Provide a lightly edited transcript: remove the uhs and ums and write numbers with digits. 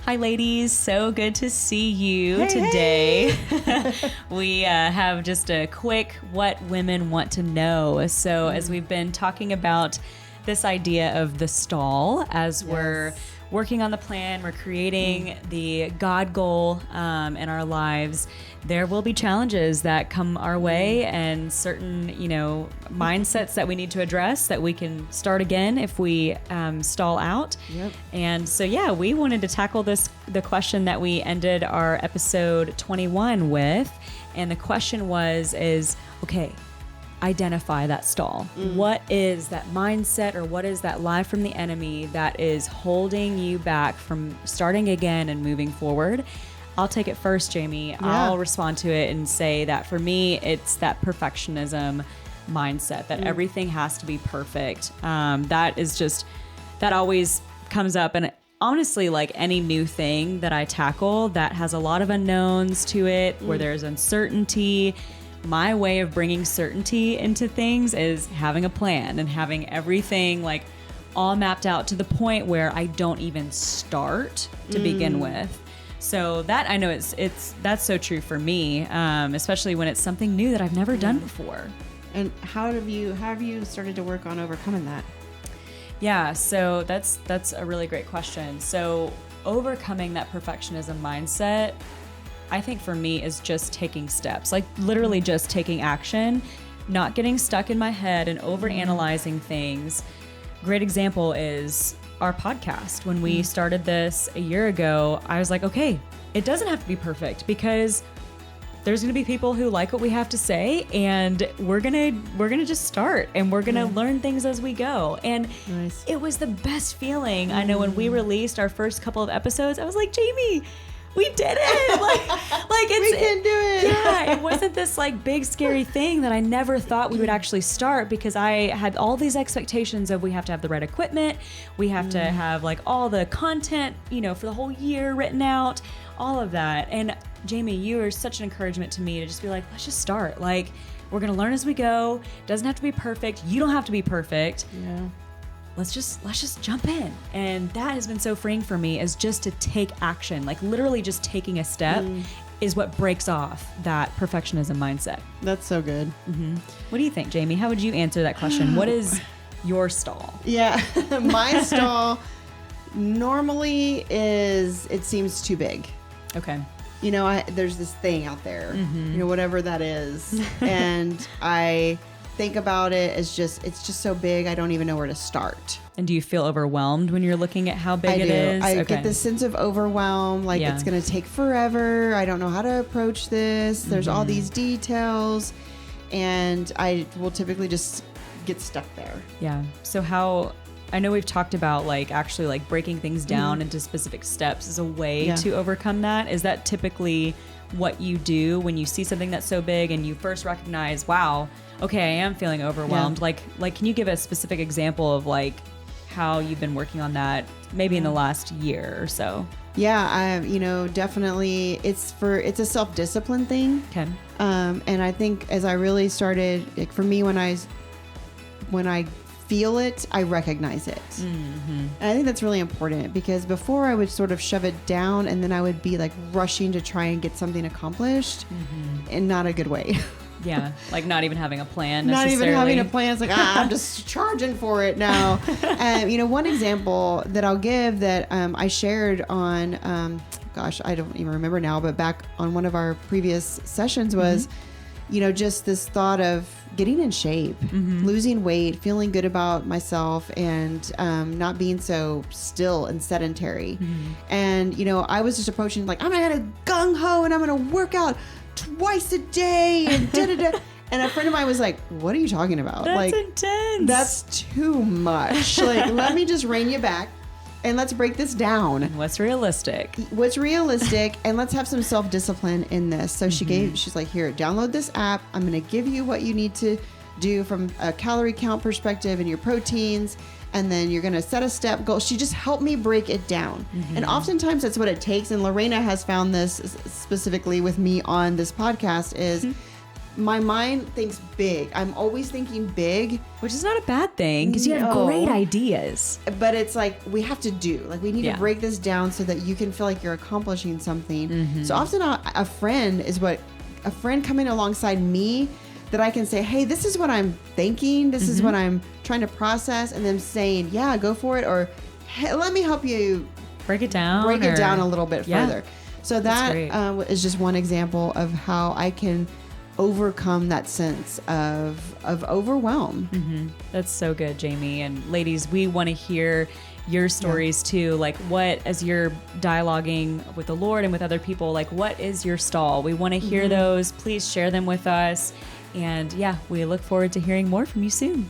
Hi, ladies. So good to see you today. Hey. We have just a quick what women want to know. So as we've been talking about this idea of the stall, as we're working on the plan, we're creating the God goal in our lives, there will be challenges that come our way and certain, mindsets that we need to address that we can start again if we stall out. Yep. And so, we wanted to tackle the question that we ended our episode 21 with. And the question is, okay, identify that stall. What is that mindset or what is that lie from the enemy that is holding you back from starting again and moving forward? I'll take it first, Jamie. Yeah. I'll respond to it and say that for me, it's that perfectionism mindset that everything has to be perfect. That always comes up. And honestly, like any new thing that I tackle that has a lot of unknowns to it, where there's uncertainty, my way of bringing certainty into things is having a plan and having everything like all mapped out to the point where I don't even start to begin with. So that I know that's so true for me, especially when it's something new that I've never done before. And how have you started to work on overcoming that? Yeah, so that's a really great question. So overcoming that perfectionism mindset, I think for me is just taking steps, like literally just taking action, not getting stuck in my head and overanalyzing things. Great example is our podcast. When we started this a year ago, I was like, okay, it doesn't have to be perfect because there's going to be people who like what we have to say, and we're going to just start and we're going to learn things as we go. And It was the best feeling. I know when we released our first couple of episodes, I was like, Jamie, we did it. Like we can do it. Yeah, it wasn't this like big scary thing that I never thought we would actually start, because I had all these expectations of we have to have the right equipment, we have to have like all the content, for the whole year written out, all of that. And Jamie, you are such an encouragement to me to just be like, let's just start. Like, we're going to learn as we go. It doesn't have to be perfect. You don't have to be perfect. Yeah. Let's just jump in. And that has been so freeing for me, is just to take action. Like literally just taking a step is what breaks off that perfectionism mindset. That's so good. Mm-hmm. What do you think, Jamie? How would you answer that question? What is your stall? Yeah, my stall normally it seems too big. Okay. There's this thing out there, whatever that is. And I think about it as it's just so big, I don't even know where to start. And do you feel overwhelmed when you're looking at how big it is? I get this sense of overwhelm, like it's going to take forever. I don't know how to approach this. There's all these details, and I will typically just get stuck there. Yeah. So I know we've talked about like actually like breaking things down into specific steps as a way to overcome that. Is that typically what you do when you see something that's so big and you first recognize, wow, okay, I am feeling overwhelmed. Like, can you give a specific example of like how you've been working on that maybe in the last year or so? Yeah, definitely it's a self-discipline thing. Okay. And I think as I really started, like for me, when I feel it, I recognize it. And I think that's really important, because before I would sort of shove it down and then I would be like rushing to try and get something accomplished in not a good way. Yeah, like not even having a plan necessarily. Not even having a plan. It's like, I'm just charging for it now. One example that I'll give that I shared on, I don't even remember now, but back on one of our previous sessions was, just this thought of getting in shape, losing weight, feeling good about myself, and not being so still and sedentary. And, I was just approaching like, I'm going to gung-ho and I'm going to work out twice a day and da-da-da. And a friend of mine was like, what are you talking about? That's intense. That's too much. Like, let me just rein you back and let's break this down. What's realistic? And let's have some self-discipline in this. So she's like, here, download this app. I'm going to give you what you need to do from a calorie count perspective and your proteins. And then you're going to set a step goal. She just helped me break it down. And oftentimes that's what it takes. And Laurena has found this specifically with me on this podcast is my mind thinks big. I'm always thinking big, which is not a bad thing because you have great ideas. But it's like we have to do. Like we need to break this down so that you can feel like you're accomplishing something. Mm-hmm. So often a friend coming alongside me that I can say, hey, this is what I'm thinking. This is what I'm trying to process. And them saying, yeah, go for it. Or hey, let me help you break it down a little bit further. So that is just one example of how I can overcome that sense of overwhelm. Mm-hmm. That's so good, Jamie. And ladies, we want to hear your stories too. Like what, as you're dialoguing with the Lord and with other people, like what is your stall? We want to hear those. Please share them with us. And we look forward to hearing more from you soon.